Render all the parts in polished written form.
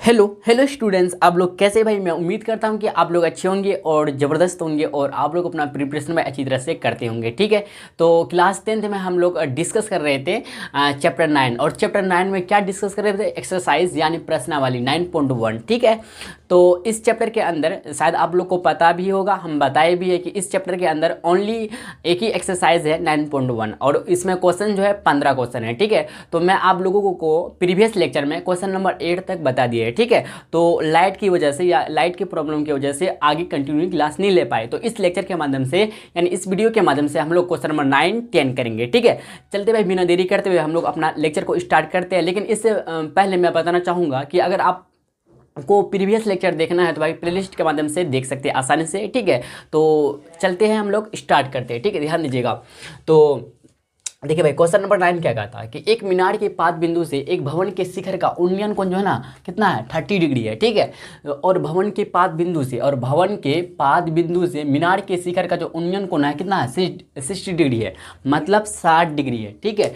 Hello hello students, आप लोग कैसे भाई। मैं उम्मीद करता हूं कि आप लोग अच्छे होंगे और ज़बरदस्त होंगे और आप लोग अपना प्रिपरेशन में अच्छी तरह से करते होंगे। ठीक है, तो क्लास 10th में हम लोग डिस्कस कर रहे थे चैप्टर 9, और चैप्टर 9 में क्या डिस्कस कर रहे थे, एक्सरसाइज यानी प्रश्नावली 9.1। ठीक है, तो इस चैप्टर के अंदर शायद आप लोग को पता भी होगा, हम बताए भी है कि इस चैप्टर के अंदर ओनली एक ही एक्सरसाइज है 9.1 और इसमें क्वेश्चन जो है 15 क्वेश्चन है। ठीक है, तो मैं आप लोगों को प्रीवियस लेक्चर में क्वेश्चन नंबर 8 तक बता दिए है। ठीक है, तो लाइट की वजह से या लाइट की प्रॉब्लम की वजह से आगे कंटिन्यू क्लास नहीं ले पाए, तो इस लेक्चर के माध्यम से यानी इस वीडियो के माध्यम से हम लोग क्वेश्चन नंबर 9, 10 करेंगे। ठीक है, चलते भाई बिना देरी करते हुए हम लोग अपना लेक्चर को स्टार्ट करते हैं। लेकिन इससे पहले मैं बताना चाहूँगा कि अगर आप को प्रीवियस लेक्चर देखना है तो भाई प्लेलिस्ट के माध्यम से देख सकते हैं आसानी से। ठीक है, तो चलते हैं हम लोग स्टार्ट करते हैं। ठीक है, ध्यान दीजिएगा। तो देखिए भाई, क्वेश्चन नंबर 9 क्या कहता है कि एक मीनार के पाद बिंदु से एक भवन के शिखर का उन्नयन कोण जो है ना कितना है, 30 डिग्री है। ठीक है, और भवन के पाद बिंदु से मीनार के शिखर का जो उन्नयन कोण है कितना है, 60 डिग्री है, मतलब 60 डिग्री है। ठीक है,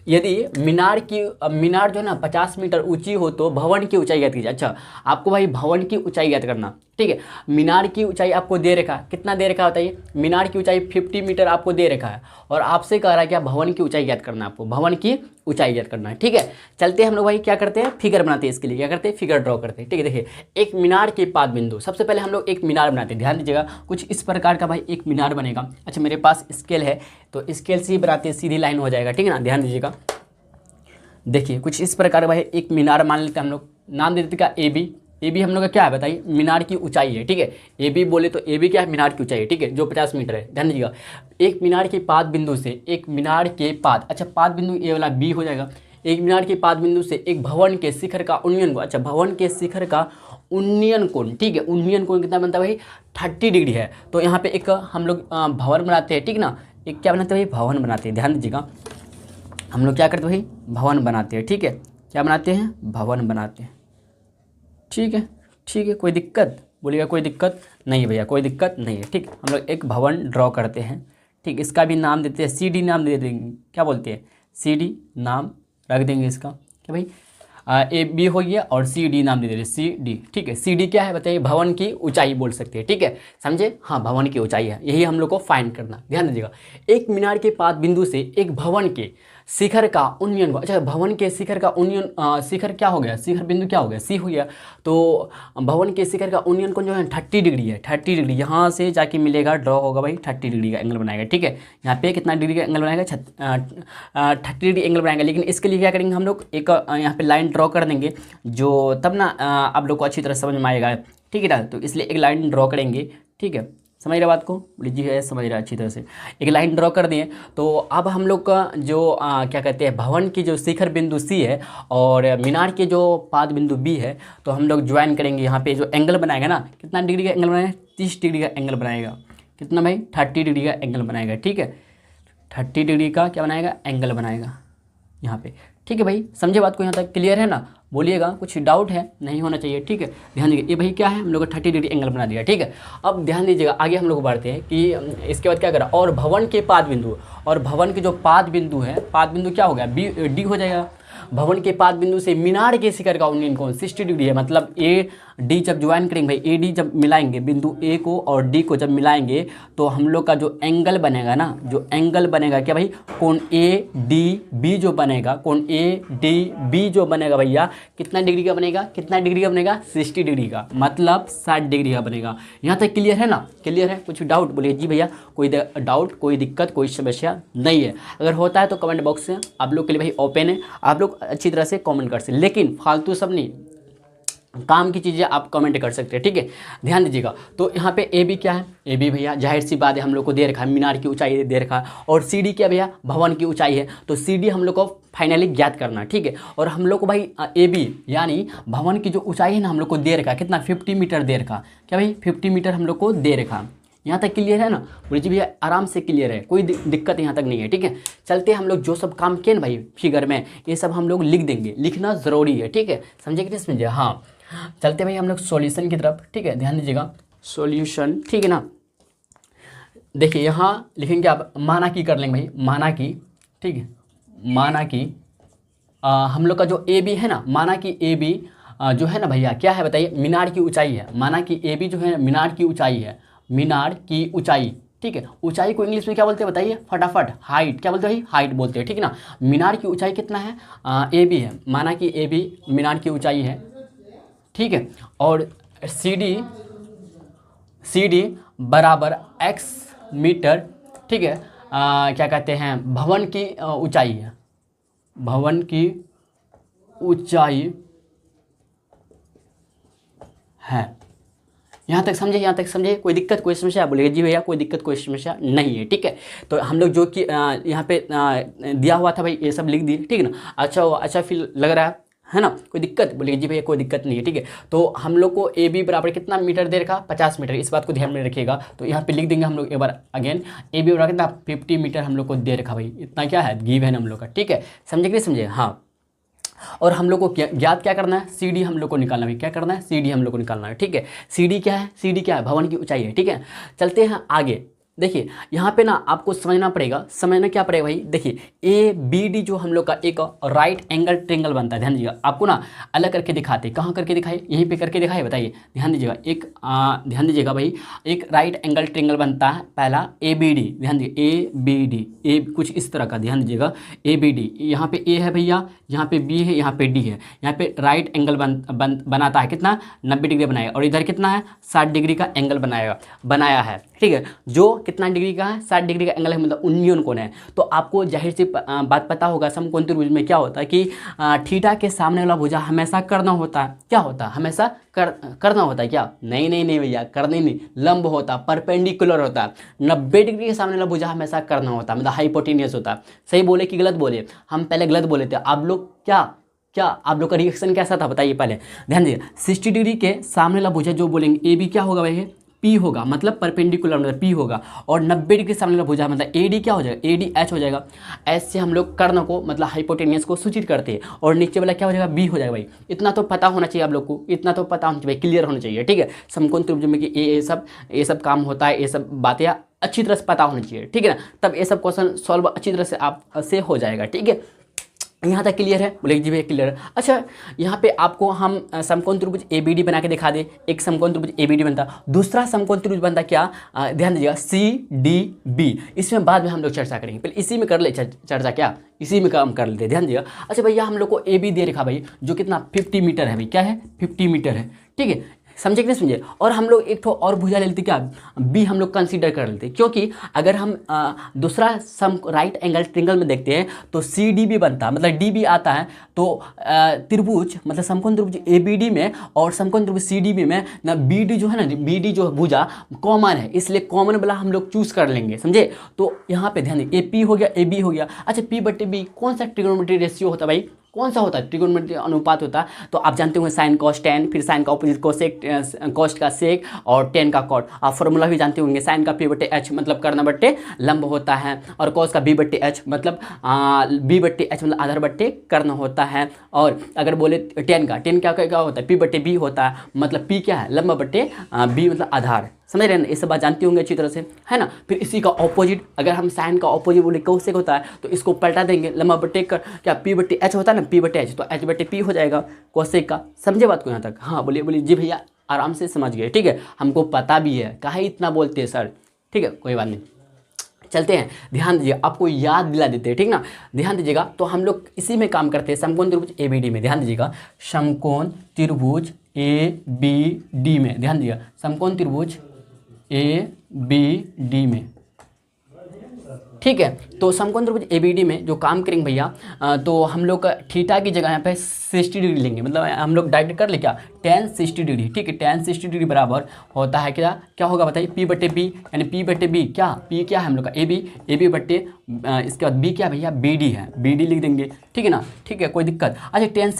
यदि मीनार जो है ना 50 मीटर ऊंची हो तो भवन की ऊंचाई ज्ञात कीजिए। अच्छा, आपको भाई भवन की ऊंचाई ज्ञात करना। ठीक है, मीनार की ऊंचाई आपको दे रखा है, कितना दे रखा होता है, मीनार की ऊंचाई 50 मीटर आपको दे रखा है और आपसे कह रहा है क्या, भवन की ऊंचाई ज्ञात करना है, आपको भवन की ऊंचाई ज्ञात करना है। ठीक है, चलते हैं हम लोग भाई क्या करते हैं, फिगर बनाते हैं। इसके लिए क्या करते हैं, फिगर ड्रॉ करते हैं। ठीक है, देखिए एक मीनार के पाद बिंदु, सबसे पहले हम लोग एक मीनार बनाते हैं। ध्यान दीजिएगा, कुछ इस प्रकार का भाई एक मीनार बनेगा। अच्छा, मेरे पास स्केल है तो स्केल से ही बनाते हैं, सीधी लाइन हो जाएगा। ठीक है ना, ध्यान दीजिएगा। देखिए कुछ इस प्रकार भाई एक मीनार मान लेते हैं हम लोग, नाम दे देते का ए बी हम लोग का क्या है बताइए, मीनार की ऊंचाई है। ठीक है, ए बी बोले तो ए बी क्या है, मीनार की ऊंचाई है। ठीक है, जो 50 मीटर है। ध्यान दीजिएगा, एक मीनार के पाद बिंदु से एक मीनार के पाद, अच्छा पाद बिंदु ये वाला बी हो जाएगा, एक मीनार के पाद बिंदु से एक भवन के शिखर का उन्नयन कोण, अच्छा भवन के शिखर का उन्नयन कोण। ठीक है, उन्नयन कोण कितना बनता है भाई, 30 डिग्री है। तो यहाँ पे एक हम लोग भवन बनाते हैं। ठीक ना, एक क्या बनाते हैं भाई, भवन बनाते हैं। ध्यान दीजिएगा, हम लोग क्या करते हैं भाई, भवन बनाते हैं। ठीक है, क्या बनाते हैं, भवन बनाते हैं। ठीक है, ठीक है, कोई दिक्कत बोलिएगा, कोई दिक्कत नहीं है भैया, कोई दिक्कत नहीं है। ठीक, हम लोग एक भवन ड्रॉ करते हैं। ठीक, इसका भी नाम देते हैं CD नाम दे देंगे, क्या बोलते हैं, CD नाम रख देंगे इसका, क्या भाई ए बी हो गया और CD नाम दे देंगे CD। ठीक है, CD क्या है बताइए, भवन की ऊंचाई बोल सकते हैं। ठीक है, समझे, हाँ भवन की ऊंचाई है, यही हम लोग को फाइंड करना। ध्यान दीजिएगा, एक मीनार के पाद बिंदु से एक भवन के शिखर का उन्नयन, अच्छा भवन के शिखर का उन्नयन, शिखर क्या हो गया, शिखर बिंदु क्या हो गया, सी हो गया। तो भवन के शिखर का उन्नयन कोण जो है 30 डिग्री है, 30 डिग्री यहाँ से जाके मिलेगा, ड्रॉ होगा भाई 30 डिग्री का एंगल बनाएगा। ठीक है, यहाँ पे कितना डिग्री का एंगल बनाएगा, 30 डिग्री एंगल बनाएगा। लेकिन इसके लिए क्या करेंगे हम लोग, एक यहाँ पे लाइन ड्रॉ कर देंगे, जो तब ना आप लोग को अच्छी तरह समझ में आएगा। ठीक है ना, तो इसलिए एक लाइन ड्रॉ करेंगे। ठीक है, समझ रहे बात को, जी है समझ रहा अच्छी तरह से, एक लाइन ड्रॉ कर दिए। तो अब हम लोग का जो क्या कहते हैं, भवन की जो शिखर बिंदु सी है और मीनार के जो पाद बिंदु बी है, तो हम लोग ज्वाइन करेंगे। यहाँ पे जो एंगल बनाएगा ना, कितना डिग्री का एंगल बनाएगा, 30 डिग्री का एंगल बनाएगा। कितना भाई, 30 डिग्री का एंगल बनाएगा। ठीक है, 30 डिग्री का क्या बनाएगा, एंगल बनाएगा यहाँ पे। ठीक है भाई, समझे बात को, यहाँ तक क्लियर है ना, बोलिएगा कुछ डाउट है, नहीं होना चाहिए। ठीक है, ध्यान दीजिए, ये भाई क्या है, हम लोग 30 डिग्री एंगल बना दिया। ठीक है, अब ध्यान दीजिएगा, आगे हम लोग बढ़ते हैं कि इसके बाद क्या करा, और भवन के पाद बिंदु, और भवन के जो पाद बिंदु है, पाद बिंदु क्या हो गया, डी हो जाएगा। भवन के पाद बिंदु से मीनार के शिखर का उन्नयन कोण 60 डिग्री है, मतलब ए डी जब ज्वाइन करेंगे भाई, ए डी जब मिलाएंगे, बिंदु ए को और डी को जब मिलाएंगे तो हम लोग का जो एंगल बनेगा ना, जो एंगल बनेगा क्या भाई, कोण ए डी बी जो बनेगा, कोण ए डी बी जो बनेगा भैया, कितना डिग्री का बनेगा, कितना डिग्री का बनेगा, 60 डिग्री का, मतलब 60 डिग्री का बनेगा। यहाँ तक क्लियर है ना, क्लियर है, कुछ डाउट बोलिए जी भैया, कोई डाउट, कोई दिक्कत, कोई समस्या नहीं है। अगर होता है तो कमेंट बॉक्स में आप लोग के लिए भाई ओपन है, आप लोग अच्छी तरह से कमेंट कर सकते, लेकिन फालतू सब नहीं, काम की चीज़ें आप कमेंट कर सकते हैं। ठीक है, ध्यान दीजिएगा। तो यहाँ पे ए बी क्या है, ए बी भैया जाहिर सी बात है हम लोग को दे रखा है, मीनार की ऊंचाई दे रखा है, और सी डी क्या भैया, भवन की ऊंचाई है। तो सी डी हम लोग को फाइनली ज्ञात करना है। ठीक है, और हम लोग को भाई ए बी यानी भवन की जो ऊंचाई है ना हम लोग को दे रखा है, कितना 50 मीटर दे रखा, क्या भाई 50 मीटर हम लोग को दे रखा। यहाँ तक क्लियर है ना, बोलिए जी भैया, आराम से क्लियर है, कोई दिक्कत यहाँ तक नहीं है। ठीक है, चलते हम लोग जो सब काम किए ना भाई फिगर में, ये सब हम लोग लिख देंगे, लिखना ज़रूरी है। ठीक है, समझे कि नहीं समझे, हाँ चलते भाई हम लोग सॉल्यूशन की तरफ। ठीक है, ध्यान दीजिएगा, सॉल्यूशन, ठीक है ना। देखिए यहाँ लिखेंगे आप, माना की कर लेंगे भाई, माना की, ठीक है, माना की हम लोग का जो ए बी है ना, माना कि ए बी जो है ना भैया क्या है बताइए, मीनार की ऊंचाई है। माना कि ए बी जो है मीनार की ऊंचाई है, मीनार की ऊंचाई, ठीक है। ऊंचाई को इंग्लिश में क्या बोलते हैं बताइए फटाफट, हाइट। क्या बोलते हैं भाई, हाइट बोलते हैं, ठीक है ना। मीनार की ऊंचाई कितना है, ए बी है। माना कि ए बी मीनार की ऊंचाई है, ठीक है। और सी डी बराबर x मीटर, ठीक है। क्या कहते हैं, भवन की ऊंचाई है, भवन की ऊंचाई है। यहाँ तक समझे, यहाँ तक समझे, कोई दिक्कत कोई समस्या, बोलेगा जी भैया कोई दिक्कत कोई समस्या नहीं है, ठीक है। तो हम लोग जो कि यहाँ पे दिया हुआ था भाई ये सब लिख दिए, ठीक है ना। अच्छा फील लग रहा है ना, कोई दिक्कत, बोलेगा जी भैया कोई दिक्कत नहीं है, ठीक है। तो हम लोग को ए बी बराबर कितना मीटर दे रखा, 50 मीटर, इस बात को ध्यान में रखिएगा। तो यहाँ पे लिख देंगे हम लोग एक बार अगेन, ए बी बराबर कितना 50 मीटर हम लोग को दे रखा भाई, इतना क्या है गिव है हम लोग का, ठीक है। समझे कि नहीं समझे, हाँ। और हम लोग को ज्ञात क्या करना है, सी डी हम लोग को निकालना है, क्या करना है, सी डी हम लोग को निकालना है, ठीक है। सी डी क्या है, सी डी क्या है, भवन की ऊंचाई है, ठीक है। चलते हैं आगे। देखिए यहाँ पे ना आपको समझना क्या पड़ेगा भाई। देखिए ए बी डी जो हम लोग का एक राइट एंगल ट्रेंगल बनता है, ध्यान दीजिएगा। आपको ना अलग करके दिखाते, कहाँ करके दिखाए, यहीं पे करके दिखाए, बताइए, ध्यान दीजिएगा। ध्यान दीजिएगा भाई, एक राइट एंगल ट्रेंगल बनता है पहला ए बी डी, ध्यान दीजिए ए बी डी, ए कुछ इस तरह का, ध्यान दीजिएगा ए बी डी। यहाँ पे ए है भैया, यहाँ पे बी है, यहाँ पे डी है। यहाँ पे राइट एंगल बनाता है कितना, 90 डिग्री बनाएगा। और इधर कितना है, 60 डिग्री का एंगल बनाया है, ठीक है। जो कितना डिग्री का है, 60 डिग्री का एंगल है, मतलब यूनियन कोण है। तो आपको जाहिर सी बात पता होगा समकोण त्रिभुज में क्या होता है कि थीटा के सामने वाला भुजा हमेशा करना होता है, क्या होता है, हमेशा करना होता है क्या, नहीं भैया करने नहीं, लंब होता, परपेंडिकुलर होता है। 90 डिग्री के सामने वाला भुजा हमेशा करना होता है, मतलब हाइपोटेनियस होता है। सही बोले कि गलत बोले, हम पहले गलत बोले थे, आप लोग क्या आप लोग का रिएक्शन कैसा था बताइए पहले, ध्यान दीजिए। 60 डिग्री के सामने वाला भुजा जो बोलेंगे ए बी क्या होगा भाई, पी होगा, मतलब परपेंडिकुलर मतलब पी होगा। और 90 डिग्री के सामने वाला भुजा मतलब ए डी क्या हो जाएगा, ए डी एच हो जाएगा। एच से हम लोग कर्ण को मतलब हाइपोटेनियस को सूचित करते हैं। और नीचे वाला क्या हो जाएगा, बी हो जाएगा भाई। इतना तो पता होना चाहिए आप लोग को, इतना तो पता होना चाहिए, क्लियर होना चाहिए, ठीक है। समकोण त्रिभुज में कि ये सब काम होता है, ये सब बातें अच्छी तरह से पता होनी चाहिए, ठीक है ना। तब ये सब क्वेश्चन सॉल्व अच्छी तरह से आप से हो जाएगा, ठीक है। यहाँ तक क्लियर है, बोले जी भैया क्लियर है। अच्छा यहाँ पे आपको हम समकोण त्रिभुज ए बी डी बना के दिखा दे। एक समकोण त्रिभुज ए बी डी बनता, दूसरा समकोण त्रिभुज बनता क्या, ध्यान दीजिएगा सी डी बी। इसमें बाद में हम लोग चर्चा करेंगे, पहले इसी में कर ले चर्चा, क्या इसी में काम कर लेते हैं, ध्यान दीजिएगा। अच्छा भैया हम लोग को ए बी दे रखा भाई, जो कितना 50 मीटर है भाई, क्या है 50 मीटर है, ठीक है। समझे कि नहीं समझे। और हम लोग एक ठो और भुजा ले लेते, क्या बी हम लोग कंसीडर कर लेते, क्योंकि अगर हम दूसरा सम राइट एंगल ट्रिंगल में देखते हैं तो सी डी बी बनता, मतलब डी बी आता है। तो त्रिभुज मतलब समकोण त्रिभुज ए बी डी में और समकोण त्रिभुज सी डी बी में ना बी डी जो है ना, बी डी जो भुजा कॉमन है, इसलिए कॉमन वाला हम लोग चूज कर लेंगे, समझे। तो यहाँ पे ध्यान दें, ए पी हो गया, ए बी हो गया। अच्छा पी बटे बी कौन सा ट्रिगोनोमेट्री रेशियो होता है भाई, कौन सा होता है, ट्रिगोनोमेट्री अनुपात होता है। तो आप जानते होंगे साइन कॉस टेन, फिर साइन का ऑपोजिट कोसेक, कॉस्ट का सेक और टेन का कॉट। आप फॉर्मूला भी जानते होंगे, साइन का पी बट्टे एच मतलब कर्ण बट्टे लंब होता है, और कॉस का बी बट्टे एच मतलब बी बट्टे एच मतलब आधार बट्टे कर्ण होता है। और अगर बोले टेन का क्या होता है, पी बट्टे बी होता है, मतलब पी क्या है, लंब बट्टे बी मतलब आधार। समझ रहे हैं ना, ये सब बात जानती होंगे अच्छी तरह से, है ना। फिर इसी का ऑपोजिट, अगर हम साइन का ऑपोजिट बोले कोसेक होता है, तो इसको पलटा देंगे, लंबा बट्टे क्या पी बट्टे एच होता है ना, पी बट्टे एच, तो एच बट्टे पी हो जाएगा कोसेक का। समझे बात को यहाँ तक, हाँ बोलिए जी भैया आराम से समझ गए, ठीक है। हमको पता भी है, काहे इतना बोलते हैं सर, ठीक है कोई बात नहीं। चलते हैं, ध्यान दीजिए, आपको याद दिला देते हैं, ठीक ना, ध्यान दीजिएगा। तो हम लोग इसी में काम करते हैं, समकोण त्रिभुज ए बी डी में, ध्यान दीजिएगा, समकोण त्रिभुज ए बी डी में, ध्यान दीजिएगा, समकोण त्रिभुज ए बी डी में, ठीक है। तो समकोण त्रिभुज ए बी डी में जो काम करेंगे भैया, तो हम लोग का थीटा की जगह यहाँ पे 60 डिग्री लेंगे, मतलब हम लोग डायरेक्ट कर ले क्या, tan 60 डिग्री, ठीक है। tan 60 डिग्री बराबर होता है क्या होगा बताइए, पी बट्टे बी, यानी पी बट्टे बी क्या, पी क्या है हम लोग का ए बी बट्टे इसके बाद बी क्या भैया, बी डी है, बी डी लिख देंगे, ठीक है ना, ठीक है कोई दिक्कत। अच्छा tan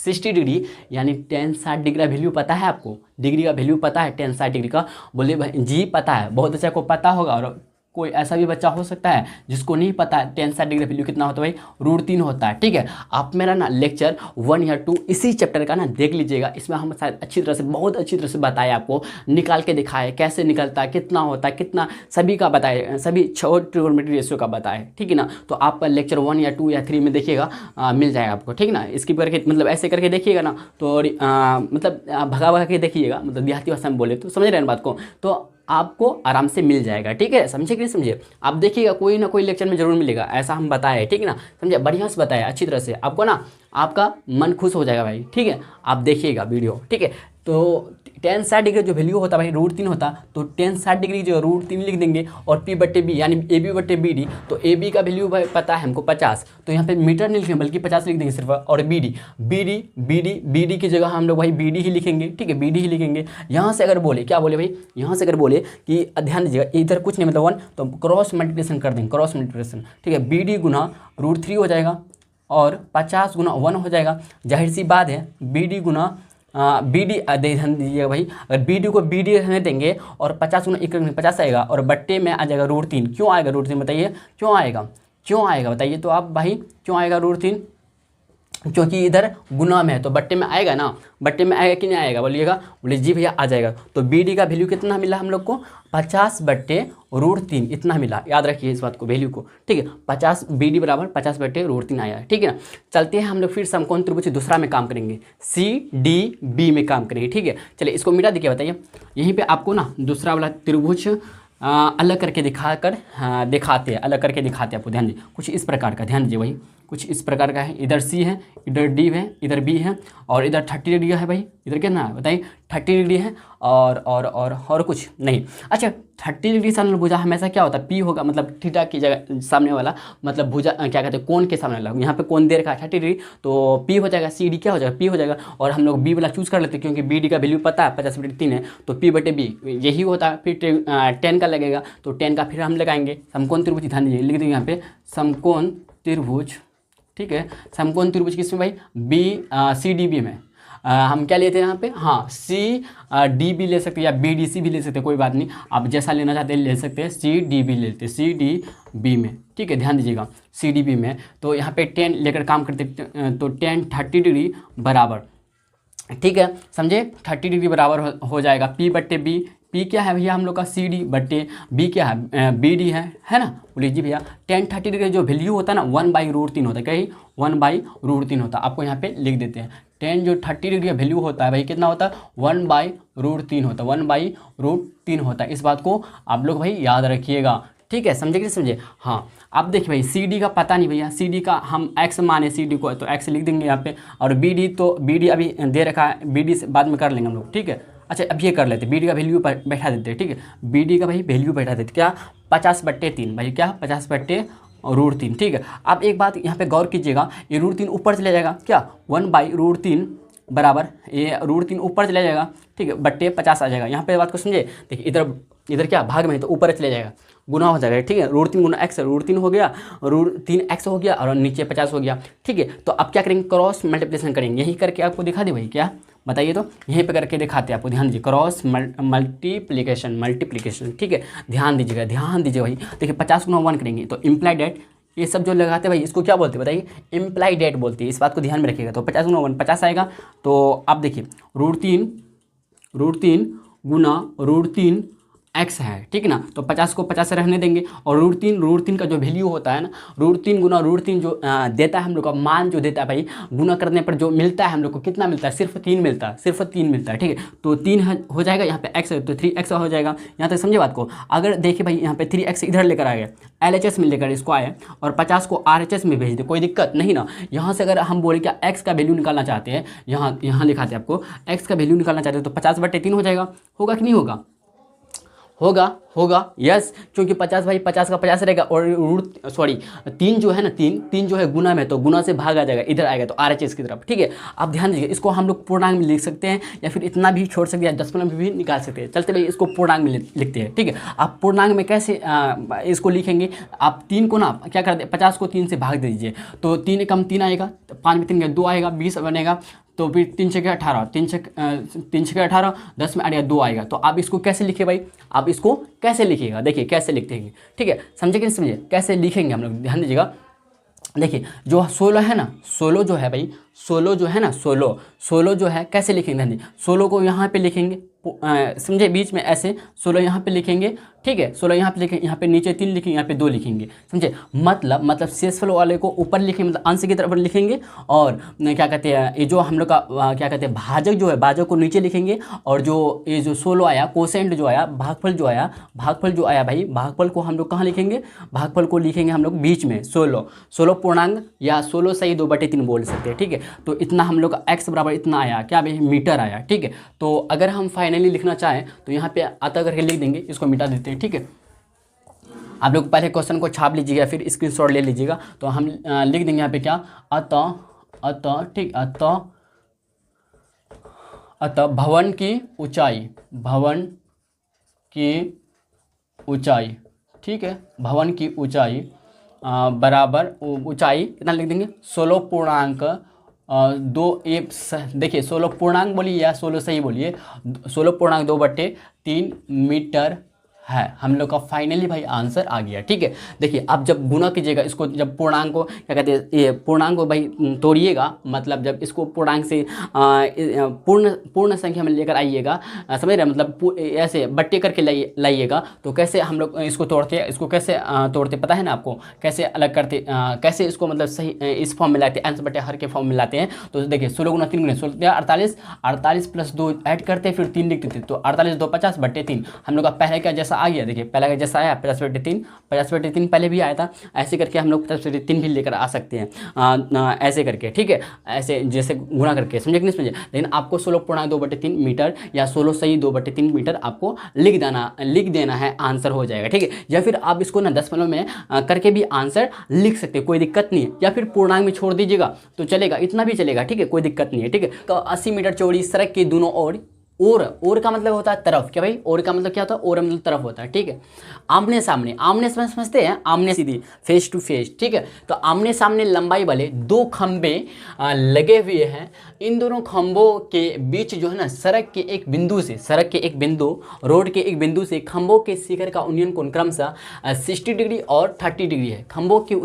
60 डिग्री यानी tan 60 डिग्री का वैल्यू पता है आपको, डिग्री का वैल्यू पता है tan 60 डिग्री का, बोले जी पता है, बहुत अच्छा को पता होगा। और कोई ऐसा भी बच्चा हो सकता है जिसको नहीं पता है tan 60 डिग्री वैल्यू कितना होता है भाई √3 होता है। ठीक है, आप मेरा ना लेक्चर 1 या 2 इसी चैप्टर का ना देख लीजिएगा, इसमें हम शायद अच्छी तरह से बहुत अच्छी तरह से बताए, आपको निकाल के दिखाए कैसे निकलता है, कितना होता है, कितना सभी का बताए, सभी 6 ट्रिगोनोमेट्री रेशियो का बताए। ठीक है ना, तो आप लेक्चर 1 या 2 या 3 में देखिएगा, मिल जाएगा आपको। ठीक है ना, स्किप करके मतलब ऐसे करके देखिएगा ना तो मतलब भगा भगा के देखिएगा, मतलब देहाती भाषा में बोले तो समझ रहे हैं बात को, तो आपको आराम से मिल जाएगा। ठीक है, समझे कि नहीं समझे, आप देखिएगा कोई ना कोई लेक्चर में जरूर मिलेगा, ऐसा हम बताए। ठीक है ना, समझे, बढ़िया से बताया अच्छी तरह से, आपको ना आपका मन खुश हो जाएगा भाई। ठीक है, आप देखिएगा वीडियो। ठीक है, तो tan 60 डिग्री जो वैल्यू होता है भाई √3 होता, तो tan 60 डिग्री जो √3 लिख देंगे और P/B यानी AB/BD, तो AB का वैल्यू भाई पता है हमको 50, तो यहाँ पे मीटर नहीं लिखेंगे बल्कि 50 लिख देंगे सिर्फ। और BD की जगह हम लोग भाई BD ही लिखेंगे। ठीक है, BD ही लिखेंगे। यहाँ से अगर बोले, क्या बोले भाई, यहाँ से अगर बोले कि ध्यान दीजिएगा, इधर कुछ नहीं मतलब 1, तो क्रॉस मल्टीप्लिकेशन कर देंगे, क्रॉस मल्टीप्लिकेशन। ठीक है, BD गुना √3 हो जाएगा और 50 गुना 1 हो जाएगा। जाहिर सी बात है BD गुना BD ध्यान दीजिएगा भाई, अगर BD को BD रहने देंगे और 50 गुना 1 50 आएगा और बट्टे में आ जाएगा √3। क्यों आएगा √3 बताइए, क्यों आएगा बताइए तो आप भाई, क्यों आएगा √3, क्योंकि इधर गुना में है तो बट्टे में आएगा ना, बट्टे में आएगा कि नहीं आएगा बोलिएगा, बोले जी भैया आ जाएगा। तो BD का वैल्यू कितना मिला हम लोग को, 50/√3 इतना मिला, याद रखिए इस बात को, वैल्यू को। ठीक है, 50 BD बराबर 50/√3 आया। ठीक है ना, चलते हैं हम लोग फिर समकोण त्रिभुज दूसरा में काम करेंगे, CDB में काम करेंगे। ठीक है, चलिए इसको मिटा देखिए, बताइए यहीं पर आपको ना दूसरा वाला त्रिभुज अलग करके दिखाते हैं, अलग करके दिखाते हैं आपको। ध्यान दीजिए, कुछ इस प्रकार का, ध्यान दीजिए भाई, कुछ इस प्रकार का है। इधर C है, इधर D है, इधर B है और इधर 30 डिग्री है भाई। इधर कितना है बताइए, 30 डिग्री है और कुछ नहीं। अच्छा, 30 डिग्री सामने भुजा हमेशा क्या होता है, P होगा, मतलब थीटा की जगह सामने वाला, मतलब भुजा क्या कहते हैं, कोण के सामने वाला। यहाँ पे कोण दे रखा है 30 डिग्री, तो P हो जाएगा, CD क्या हो जाएगा, P हो जाएगा। और हम लोग B वाला चूज़ कर लेते हैं क्योंकि BD का वैल्यू पता है 50/3 है, तो P/B यही होता है। फिर 10 का लगेगा, तो 10 का फिर हम लगाएंगे समकोण त्रिभुज। ध्यान दीजिए, लिख देंगे यहाँ पे समकोण त्रिभुज। ठीक है, समकोण त्रिभुज किसमें भाई, CDB में। हम क्या लेते हैं यहाँ पे, हाँ CDB ले सकते हैं या BDC भी ले सकते हैं, कोई बात नहीं, आप जैसा लेना चाहते हैं ले सकते हैं। CDB लेते हैं, CDB में। ठीक है, ध्यान दीजिएगा CDB में, तो यहाँ पे 10 लेकर काम करते, तो 30 डिग्री बराबर, ठीक है समझे, 30 डिग्री बराबर हो जाएगा P/B। P क्या है भैया हम लोग का, CD/B क्या है, BD है ना। बोलिए जी भैया, tan 30 डिग्री जो वैल्यू होता है ना 1/√3 होता है, कहीं 1/√3 होता है। आपको यहाँ पे लिख देते हैं, tan जो 30 डिग्री का वैल्यू होता है भाई कितना होता है, 1/√3 होता है, 1/√3 होता है। इस बात को आप लोग भाई याद रखिएगा। ठीक है, समझे कि समझे। हाँ, आप देखिए भाई, CD का पता नहीं भैया, CD का हम x माने CD को, तो x लिख देंगे यहाँ पे। और BD, तो BD अभी दे रखा है, BD से बाद में कर लेंगे हम लोग। ठीक है, अच्छा अब ये कर लेते हैं, BD का वैल्यू बैठा देते हैं। ठीक है, BD का भाई वैल्यू बैठा देते, क्या 50/3 भाई, क्या 50/√3। ठीक है, आप एक बात यहाँ पे गौर कीजिएगा, ये √3 ऊपर चले जाएगा, क्या 1/√3 बराबर, ये √3 ऊपर चला जाएगा। ठीक है, बट्टे 50 आ जाएगा। यहाँ पे बात को समझे, देखिए इधर क्या भाग में, तो ऊपर चले जाएगा, गुना हो जाएगा। ठीक है, √3 गुना x, √3 हो गया, √3x हो गया और नीचे 50 हो गया। ठीक है, तो अब क्या करेंगे, क्रॉस मल्टीप्लिकेशन करेंगे। यही करके आपको दिखा दे भाई, क्या बताइए तो, यहीं पे करके दिखाते हैं आपको। ध्यान दीजिए, क्रॉस मल्टीप्लिकेशन। ठीक है, ध्यान दीजिए भाई। देखिए 50 गुना 1 करेंगे तो इम्प्लाई डेट, ये सब जो लगाते हैं भाई इसको क्या बोलते हैं बताइए, इम्प्लाई डेट बोलते हैं। इस बात को ध्यान में रखिएगा। तो 50 गुना 1 50 आएगा। तो आप देखिए √3 गुना √3 x है। ठीक है ना, तो 50 को 50 से रहने देंगे। और √3 का जो वैल्यू होता है ना, √3 गुना √3 जो देता है हम लोग का मान, जो देता है भाई, गुना करने पर जो मिलता है हम लोग को, कितना मिलता है, सिर्फ 3 मिलता है। ठीक है, तो 3 हो जाएगा, यहाँ पे x है तो 3x हो जाएगा। यहाँ तक समझे बात को। अगर देखिए भाई, यहाँ पे 3x इधर लेकर आए, LHS में लेकर इसको आए और 50 को RHS में भेज दे, कोई दिक्कत नहीं ना। यहाँ से अगर हम बोले क्या x का वैल्यू निकालना चाहते हैं, यहाँ लिखाते हैं आपको, x का वैल्यू निकालना चाहते हैं, तो 50/3 हो जाएगा। होगा कि नहीं होगा, होगा यस, क्योंकि 50 भाई 50 का 50 रहेगा। और 3 जो है ना, 3 जो है गुना में, तो गुना से भाग आ जाएगा, इधर आएगा तो RHS की तरफ। ठीक है, आप ध्यान दीजिए, इसको हम लोग पूर्णांक में लिख सकते हैं या फिर इतना भी छोड़ सकते हैं, 10 में भी निकाल सकते हैं। चलते भाई इसको पूर्णांक में लिखते हैं। ठीक है, आप पूर्णांक में कैसे इसको लिखेंगे, आप 3 को ना क्या कर दे, 50 को 3 से भाग दे दीजिए, तो 3 कम 3 आएगा, 5 में 3 2 आएगा, 20 बनेगा, तो फिर 3 छक्के 18, 3 छक्के 18, 10 में आ गया 2 आएगा। तो आप इसको कैसे लिखे भाई, आप इसको कैसे लिखिएगा, देखिए कैसे लिखते हैं, ठीक है, समझे कि नहीं समझे, कैसे लिखेंगे हम लोग, ध्यान दीजिएगा। देखिए जो 16 है ना, 16 जो है भाई, 16 जो है ना, 16 जो है कैसे लिखेंगे, ध्यान दीजिए, 16 को यहाँ पे लिखेंगे, समझे, बीच में ऐसे 16 यहाँ पे लिखेंगे, ठीक है, 16 यहाँ पे लिखेंगे, यहाँ पे नीचे 3 लिखेंगे, यहाँ पे 2 लिखेंगे, समझे, मतलब शेषफल वाले को ऊपर लिखेंगे, मतलब अंश की तरफ लिखेंगे, और क्या कहते हैं ये जो हम लोग का क्या कहते हैं भाजक जो है, भाजक को नीचे लिखेंगे, और जो ये जो 16 आया कोसेंट जो आया, भागफल जो आया भाई, भागफल को हम लोग कहाँ लिखेंगे, भागफल को लिखेंगे हम लोग बीच में 16 पूर्णांक या 16 सही 2/3 बोल सकते हैं, ठीक है। तो इतना हम लोग का x बराबर इतना आया, क्या भाई, मीटर आया, ठीक है। तो अगर हम फाइनली लिखना चाहें तो यहाँ पे अतः करके लिख देंगे, इसको मिटा देते हैं, ठीक है। आप लोग पहले क्वेश्चन को छाप लीजिएगा, फिर स्क्रीनशॉट ले लीजिएगा। तो हम लिख देंगे यहाँ पे क्या, अतः ठीक, अतः भवन की ऊंचाई, ठीक है, भवन की ऊंचाई बराबर ऊंचाई कितना लिख देंगे, 16 पूर्णांक 2 देखिए 16 पूर्णांक बोलिए या 16 सही बोलिए, 16 पूर्णांक 2/3 मीटर है हम लोग का फाइनली भाई आंसर आ गया, ठीक है। देखिए आप जब गुणा कीजिएगा इसको, जब पूर्णांक को क्या कहते हैं, ये पूर्णांक को भाई तोड़िएगा, मतलब जब इसको पूर्णांक से पूर्ण संख्या में लेकर आइएगा, समझ रहे, मतलब ऐसे बट्टे करके लाइएगा, तो कैसे हम लोग इसको तोड़ते हैं, इसको कैसे तोड़ते पता है ना आपको, कैसे अलग करते, कैसे इसको मतलब सही इस फॉर्म में लाते हैं, अंश बटे हर के फॉर्म में लाते हैं। तो देखिए 16 गुना 3 गुना 16 48 प्लस 2 ऐड करते हैं, फिर 3 लिखते थे, तो 48 2 50/3 हम लोग का पहले का जैसा आ गया। देखिए पहले का जैसा आया 50/3 पहले भी आया था, ऐसे करके हम लोग 50/3 भी लेकर आ सकते हैं, ऐसे करके, ठीक है, ऐसे जैसे गुणा करके, समझे कि नहीं समझे। लेकिन आपको 16 पूर्णांक 2/3 मीटर या 16 सही 2/3 मीटर आपको लिख देना है, आंसर हो जाएगा, ठीक है। या फिर आप इसको ना दशमलव में करके भी आंसर लिख सकते हैं, कोई दिक्कत नहीं है, या फिर पूर्णांक में छोड़ दीजिएगा तो चलेगा, इतना भी चलेगा, ठीक है, कोई दिक्कत नहीं है, ठीक है। तो 80 मीटर चौड़ी सड़क के दोनों ओर का मतलब होता है तरफ, क्या भाई, ओर का मतलब क्या होता है, ओर मतलब तरफ होता है, ठीक है। आमने सामने समझते हैं, आमने सीधी, फेस टू फेस, ठीक है। तो आमने सामने लंबाई वाले 2 खंबे लगे हुए हैं, इन दोनों खंभों के बीच जो है ना, सड़क के एक बिंदु रोड के एक बिंदु से खंभों के शिखर का उन्नयन कोण क्रमशः 60 डिग्री और 30 डिग्री है। खंभों की